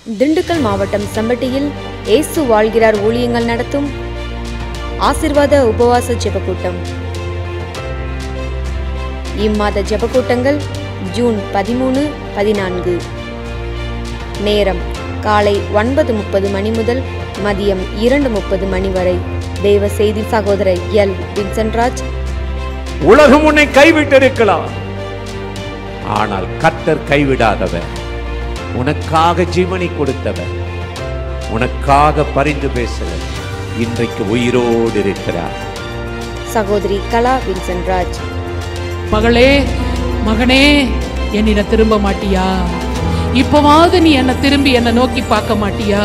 திண்டுக்கல் மாவட்டம் செம்பட்டியில் இயேசு வாழ்கிறார் ஊழியங்கள் நடத்தும் ஆசீர்வாத உபவாச ஜெபக்கூட்டம். இம்மாத ஜெபக்கூட்டங்கள் ஜூன் 13, 14. நேரம் காலை 9:30 மணி முதல் மதியம் 2:30 மணி வரை. தேவ செய்தி சகோதரர் எல். வின்சென்ட்ராஜ். உலகம் உன்னை கைவிட்டிருக்கலாம், ஆனால் கர்த்தர் கைவிடாதவர், உனக்காக ஜீவனை கொடுத்தவர், உனக்காக பரிந்து பேசுவர், இன்றைக்கு உயிரோடு இருக்கிறார். சகோதரி கலா வின்சென்ட்ராஜ். மகளே, மகனே, என்னிடம் திரும்ப மாட்டியா? இப்பவாவது நீ என்ன திரும்பி என்ன நோக்கி பார்க்க மாட்டியா?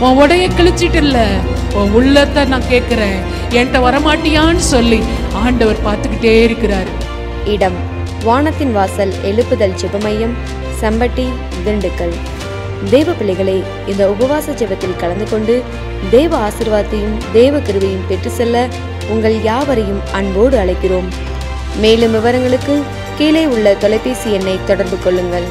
உன் உடைய கிழிச்சிட்டு இல்ல, உன் உள்ளத்தை நான் கேட்கிறேன், என்கிட்ட வரமாட்டியான்னு சொல்லி ஆண்டவர் பார்த்துக்கிட்டே இருக்கிறார். இடம் வானத்தின் வாசல் எழுப்புதல் ஜெபமையம், செம்பட்டி, திண்டுக்கல். தேவ பிள்ளைகளே, இந்த உபவாச ஜெபத்தில் கலந்து கொண்டு தேவ ஆசீர்வாதத்தையும் தேவ கிருபையும் பெற்று செல்ல உங்கள் யாவரையும் அன்போடு அழைக்கிறோம். மேலும் விவரங்களுக்கு கீழே உள்ள தொலைபேசி எண்ணை தொடர்பு கொள்ளுங்கள்.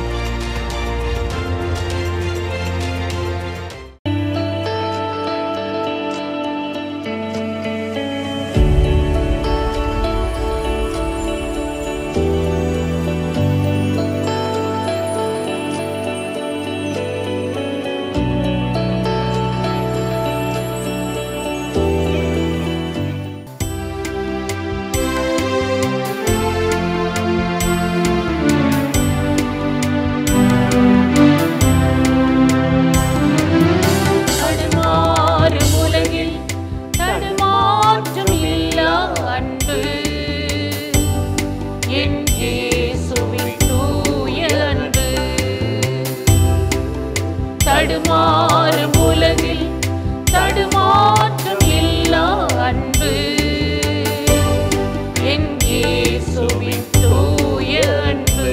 தடுமாறும் உலகில் தடுமாற்றம் இல்லா அன்பு, என் இயேசுவின் தூய அன்பு. தடுமாறும் உலகில் தடுமாற்றம் இல்லா அன்பு, என் இயேசுவின் தூய அன்பு.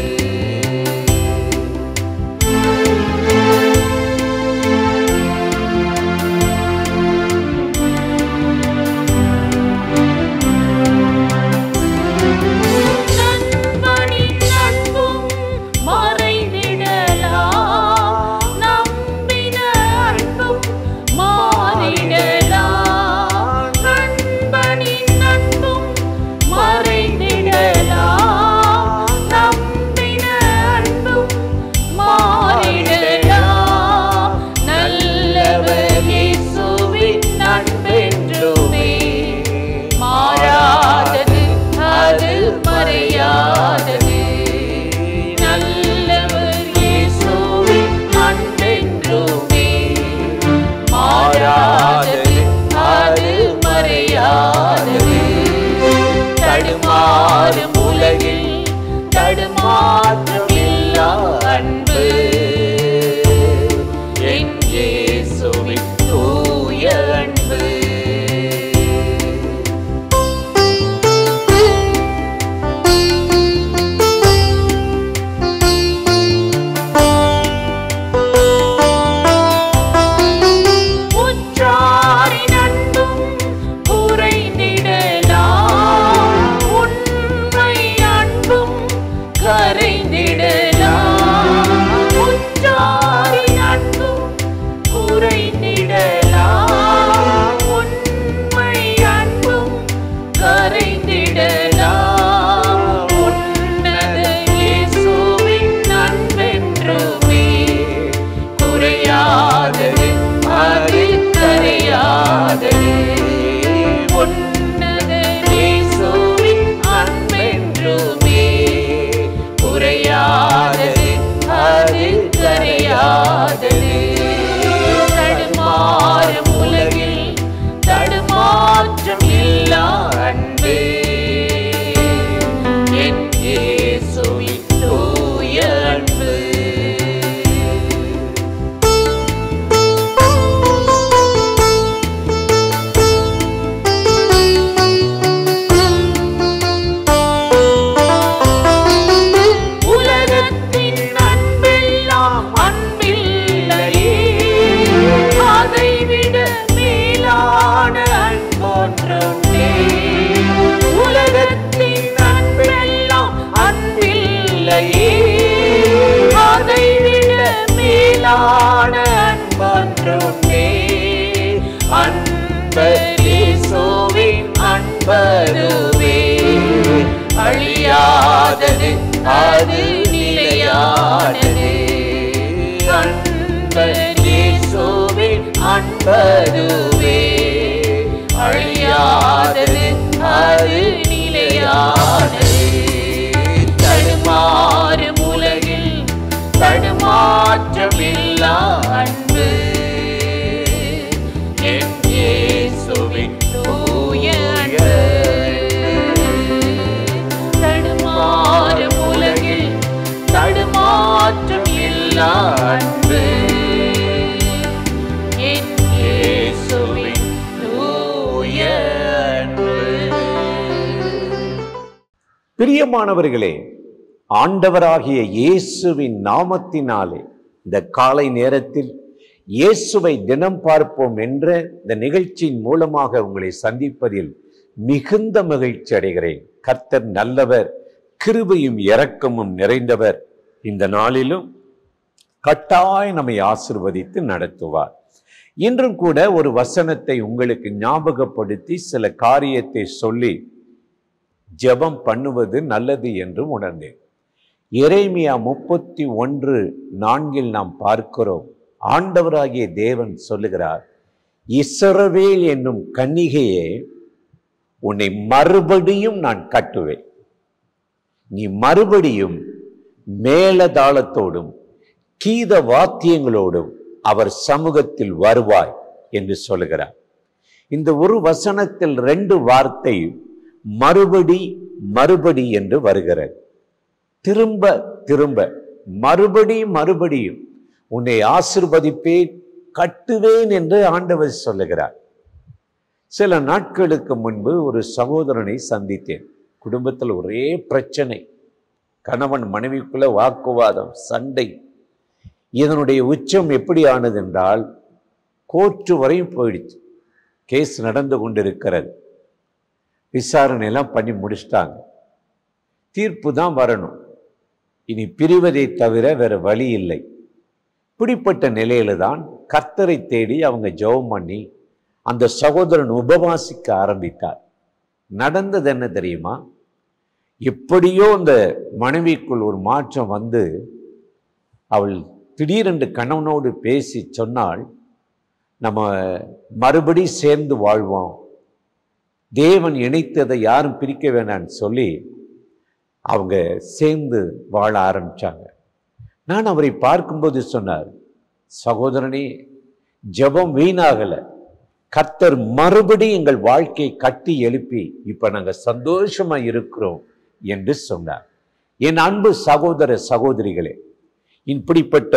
தடுமாறும் உலகில் தடுமாற்றம் இல்லா அன்பு, என் இயேசுவின் தூய அன்பு. அழியாதது, அது நிலையானது. அன்பர் இயேசுவின் அன்பதுவே அழியாதது, அது நிலையானது. தடுமாறும் உலகில் தடுமாற்றமில்லா அன்பு என் இயேசுவின் தூய அன்பு. தடுமாறும் உலகில் தடுமாற்றம் இல்லா அன்பு என் இயேசுவின் தூய அன்பு. பிரியமானவர்களே, ஆண்டவராகிய இயேசுவின் நாமத்தினாலே இந்த காலை நேரத்தில் இயேசுவை தினம் பார்ப்போம் என்ற இந்த நிகழ்ச்சியின் மூலமாக உங்களை சந்திப்பதில் மிகுந்த மகிழ்ச்சி அடைகிறேன். கர்த்தர் நல்லவர், கிருபையும் இரக்கமும் நிறைந்தவர். இந்த நாளிலும் கட்டாயம் நம்மை ஆசீர்வதித்து நடத்துவார். இன்றும் கூட ஒரு வசனத்தை உங்களுக்கு ஞாபகப்படுத்தி சில காரியத்தை சொல்லி ஜெபம் பண்ணுவது நல்லது என்று உணர்ந்தேன். எரேமியா 31:4 நாம் பார்க்கிறோம். ஆண்டவராகிய தேவன் சொல்லுகிறார், இஸ்ரவேல் என்னும் கன்னிகையே, உன்னை மறுபடியும் நான் கட்டுவேன். நீ மறுபடியும் மேலதாளத்தோடும் கீத வாத்தியங்களோடும் அவர் சமூகத்தில் வருவாய் என்று சொல்லுகிறார். இந்த ஒரு வசனத்தில் 2 வார்த்தை மறுபடி மறுபடி என்று வருகிறது. திரும்ப திரும்ப மறுபடியும் உன்னை ஆசீர்வதிப்பேன், கட்டுவேன் என்று ஆண்டவர் சொல்லுகிறார். சில நாட்களுக்கு முன்பு ஒரு சகோதரனை சந்தித்தேன். குடும்பத்தில் ஒரே பிரச்சனை, கணவன் மனைவிக்குள்ள வாக்குவாதம், சண்டை. இதனுடைய உச்சம் எப்படி ஆனது என்றால் கோர்ட்டு வரையும் போயிடுச்சு. கேஸ் நடந்து கொண்டிருக்கிறது. விசாரணை எல்லாம் பண்ணி முடிச்சிட்டாங்க. தீர்ப்பு தான் வரணும். இனி பிரிவதை தவிர வேற வழி இல்லை. இப்படிப்பட்ட நிலையில தான் கர்த்தரை தேடி அவங்க ஜெபம் பண்ணி அந்த சகோதரன் உபவாசிக்க ஆரம்பித்தார். நடந்தது என்ன தெரியுமா? எப்படியோ அந்த மனைவிக்குள் ஒரு மாற்றம் வந்து அவள் திடீரென்று கணவனோடு பேசி சொன்னாள், நம்ம மறுபடி சேர்ந்து வாழ்வோம், தேவன் இணைத்ததை யாரும் பிரிக்க வேணான்னு சொல்லி அவங்க சேர்ந்து வாழ ஆரம்பிச்சாங்க. நான் அவரை பார்க்கும்போது சொன்னார், சகோதரனே, ஜெபம் வீணாகல, கர்த்தர் மறுபடி எங்கள் வாழ்க்கையை கட்டி எழுப்பி இப்ப நாங்க சந்தோஷமா இருக்கிறோம் என்று சொன்னார். என் அன்பு சகோதர சகோதரிகளே, இப்படிப்பட்ட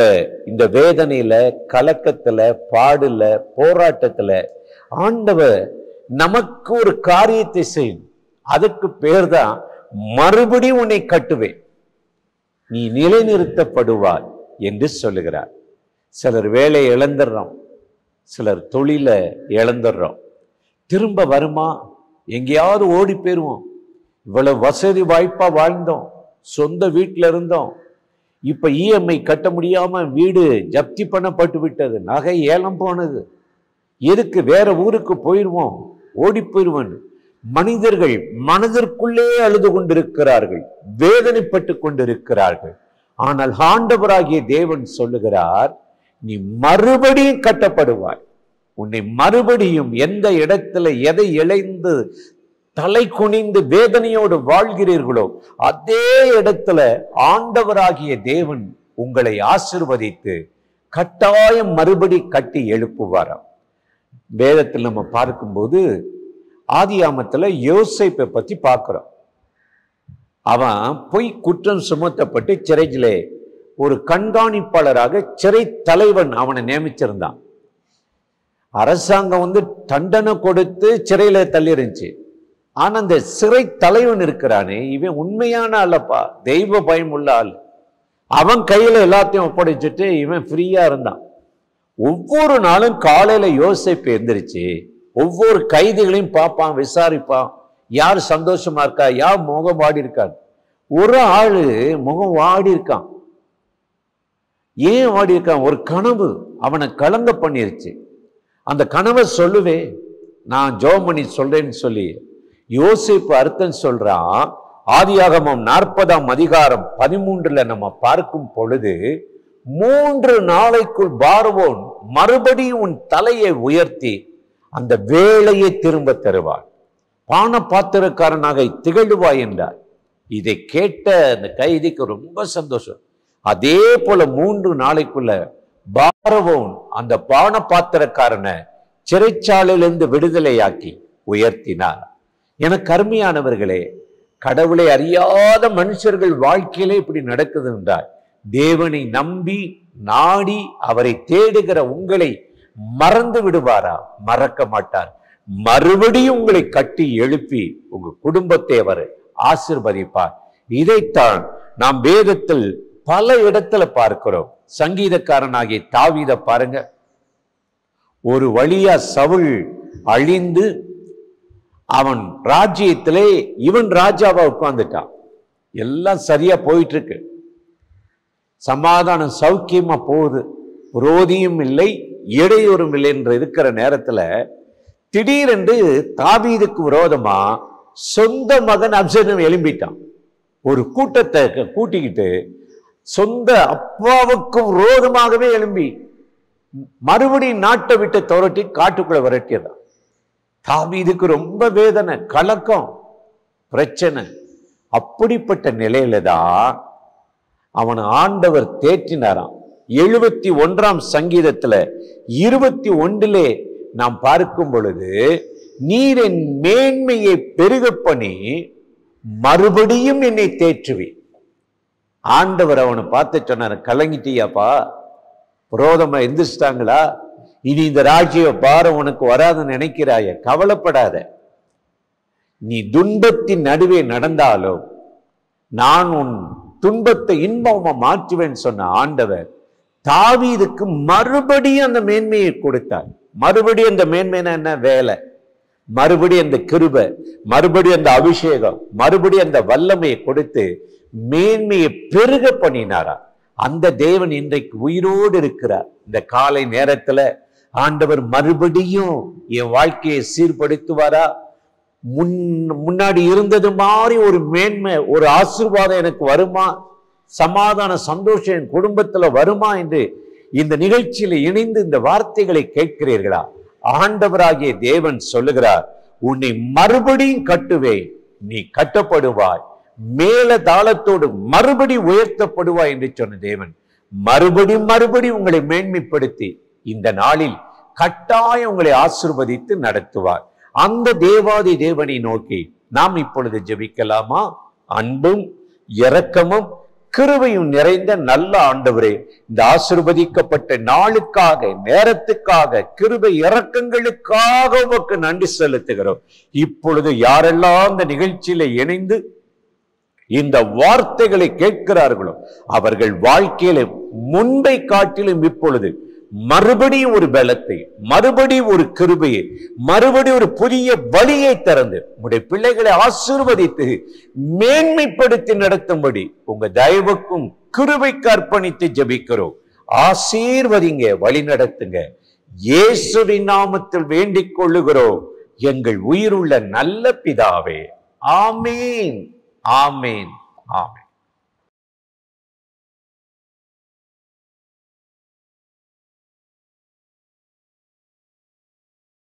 இந்த வேதனையில, கலக்கத்துல, பாடுல, போராட்டத்துல ஆண்டவர் நமக்கு ஒரு காரியத்தை செய்யும். அதுக்கு பேர் தான் மறுபடி உன்னை கட்டுவேன், நீ நிலைநிறுத்தப்படுவாய் என்று சொல்லுகிறார். சிலர் வேலையை இழந்துடுறோம், சிலர் தொழிலை இழந்துடுறோம். திரும்ப வருமா? எங்கேயாவது ஓடி போயிருவோம். இவ்வளவு வசதி வாய்ப்பா வாழ்ந்தோம், சொந்த வீட்டில் இருந்தோம். இப்ப இஎம்ஐ கட்ட முடியாம வீடு ஜப்தி பண்ணப்பட்டு விட்டது, நகை ஏலம் போனது. எதுக்கு? வேற ஊருக்கு போயிடுவோம், ஓடி போயிடுவோம். மனிதர்கள் மனதிற்குள்ளே அழுது கொண்டிருக்கிறார்கள், வேதனைப்பட்டு கொண்டிருக்கிறார்கள். ஆனால் ஆண்டவராகிய தேவன் சொல்லுகிறார், நீ மறுபடியும் கட்டப்படுவாய். உன்னை மறுபடியும் எந்த இடத்துல எதை இழந்து தலை குனிந்து வேதனையோடு வாழ்கிறீர்களோ அதே இடத்துல ஆண்டவராகிய தேவன் உங்களை ஆசீர்வதித்து கட்டாயம் மறுபடி கட்டி எழுப்புவாராம். வேதத்தில் நம்ம பார்க்கும்போது ஆதியாமத்துல யோசேப்பை பத்தி பார்க்கிறோம். அவன் பொய் குற்றம் சுமத்தப்பட்டு சிறையிலே ஒரு கண்காணிப்பாளராக சிறை தலைவன் அவனை நியமிச்சிருந்தான். அரசாங்கம் தண்டனை கொடுத்து சிறையில தள்ளி இருந்துச்சு. ஆனா அந்த சிறை தலைவன் இருக்கிறானே, இவன் உண்மையான ஆளப்பா, தெய்வ பயம் உள்ள ஆள். அவன் கையில எல்லாத்தையும் ஒப்படைச்சிட்டு இவன் ஃப்ரீயா இருந்தான். ஒவ்வொரு நாளும் காலையில யோசேப்பு எந்திரிச்சு ஒவ்வொரு கைதிகளையும் பார்ப்பான், விசாரிப்பான், யார் சந்தோஷமா இருக்கா, யார் முகம் வாடி இருக்காது. ஒரு ஆளு முகம் வாடி இருக்கான். ஏன் வாடி இருக்கான்? ஒரு கனவு அவனை கலங்க பண்ணிருச்சு. அந்த கனவை சொல்லுவே, நான் ஜெபம் பண்ணி சொல்றேன்னு சொல்லி யோசேப்பு அர்த்தம் சொல்றான். ஆதியாகமம் 40ஆம் அதிகாரம் 13ல நம்ம பார்க்கும் பொழுது 3 நாளைக்குள் பார்வோன் மறுபடியும் உன் தலையை உயர்த்தி அந்த வேலையை திரும்ப தருவார், பான பாத்திரக்காரனாக திகழ்வாய் என்றார். இதை கேட்ட அந்த கைதிக்கு ரொம்ப சந்தோஷம். அதே போல 3 நாளைக்குள்ள பார்வோன் அந்த பான பாத்திரக்காரனை சிறைச்சாலையிலிருந்து விடுதலையாக்கி உயர்த்தினார். எனக்கு அருமையானவர்களே, கடவுளை அறியாத மனுஷர்கள் வாழ்க்கையிலே இப்படி நடக்குது என்றால், தேவனை நம்பி நாடி அவரை தேடுகிற உங்களை மறந்து விடுவாரா? மறக்க மாட்டார். மறுபடியும் உங்களை கட்டி எழுப்பி உங்க குடும்பத்தை அவர் ஆசீர்வதிப்பார். இதைத்தான் நாம் வேதத்தில் பல இடத்துல பார்க்கிறோம். சங்கீதக்காரனாகிய தாவீதை பாருங்க. ஒரு வழியா சவுல் அழிந்து அவன் ராஜ்யத்திலே இவன் ராஜாவா உட்கார்ந்துட்டான். எல்லாம் சரியா போயிட்டு இருக்கு, சமாதானம் சௌக்கியமா போகுது, விரோதியும் இல்லை இடையூறும் இல்லை என்று இருக்கிற நேரத்துல திடீரென்று தாவீதுக்கு விரோதமா சொந்த மகன் அப்சலோம் எழும்பிட்டான். ஒரு கூட்டத்தை கூட்டிக்கிட்டு சொந்த அப்பாவுக்கு விரோதமாகவே எழும்பி மறுபடியும் நாட்டை விட்டு துரட்டி காட்டுக்குள்ள விரட்டியதான். தாவீதுக்கு ரொம்ப வேதனை, கலக்கம், பிரச்சனை. அப்படிப்பட்ட நிலையில தான் அவன் ஆண்டவர் தேற்றினாராம். 71ஆம் சங்கீதத்துல 21 நாம் பார்க்கும் பொழுது, நீர் என் மேன்மையை பெருக பண்ணி மறுபடியும் என்னை தேற்றுவி. ஆண்டவர் அவனை பார்த்து சொன்னார், கலங்கிட்டியாப்பா, விரோதமா எந்திரிச்சிட்டாங்களா, இனி இந்த ராஜ்ய பாரம் உனக்கு வராதுன்னு நினைக்கிறாய, கவலைப்படாத. நீ துன்பத்தின் நடுவே நடந்தாலும் நான் உன் துன்பத்தை இன்பமா மாற்றுவேன் சொன்ன ஆண்டவர் தாவீதுக்கு மறுபடியும் அந்த மேன்மையை கொடுத்தார். மறுபடியும் அந்த மேன்மைனா என்ன? வேலை, மறுபடியும் அந்த கிருபை, மறுபடியும் அந்த அபிஷேகம், மறுபடியும் அந்த வல்லமையை கொடுத்து மேன்மையை பெருக பண்ணினாரா. அந்த தேவன் இன்றைக்கு உயிரோடு இருக்கிறார். இந்த காலை நேரத்துல ஆண்டவர் மறுபடியும் என் வாழ்க்கையை சீர்படுத்துவாரா? முன்னாடி இருந்தது மாதிரி ஒரு மேன்மை, ஒரு ஆசீர்வாதம் எனக்கு வருமா? சமாதான சந்தோஷம் என் குடும்பத்துல வருமா என்று இந்த நிகழ்ச்சியில இணைந்து இந்த வார்த்தைகளை கேட்கிறீர்களா? ஆண்டவராகிய தேவன் சொல்லுகிறார், உன்னை மறுபடியும் கட்டுவேன், நீ கட்டப்படுவாய், மேல தாளத்தோடு மறுபடி உயர்த்தப்படுவாய் என்று சொன்ன தேவன் மறுபடியும் உங்களை மேன்மைப்படுத்தி இந்த நாளில் கட்டாயம் உங்களை ஆசீர்வதித்து நடத்துவார். அந்த தேவாதி தேவனை நோக்கி நாம் இப்பொழுது ஜெபிக்கலாமா? அன்பும் இரக்கமும் கிருபையும் நிறைந்த நல்ல ஆண்டவரே, இந்த ஆசீர்வதிக்கப்பட்ட நாளுக்காக, நேரத்துக்காக, கிருபை இரக்கங்களுக்காக உமக்கு நன்றி செலுத்துகிறோம். இப்பொழுது யாரெல்லாம் இந்த நிகழ்ச்சியில இணைந்து இந்த வார்த்தைகளை கேட்கிறார்களோ அவர்கள் வாழ்க்கையில முன்பை காட்டிலும் இப்பொழுது மறுபடியும் ஒரு பலத்தை, மறுபடியும் ஒரு கிருபையை, மறுபடியும் ஒரு புதிய வழியை திறந்து உங்களுடைய பிள்ளைகளை ஆசீர்வதித்து மேன்மைப்படுத்தி நடத்தும்படி உங்க தயவுக்கும் கிருபைக்கு அர்ப்பணித்து ஜெபிக்கிறோம். ஆசீர்வதிங்க, வழி நடத்துங்க. இயேசுவின் நாமத்தில் வேண்டிக் கொள்ளுகிறோம் எங்கள் உயிருள்ள நல்ல பிதாவே. ஆமீன், ஆமீன், ஆமீன்.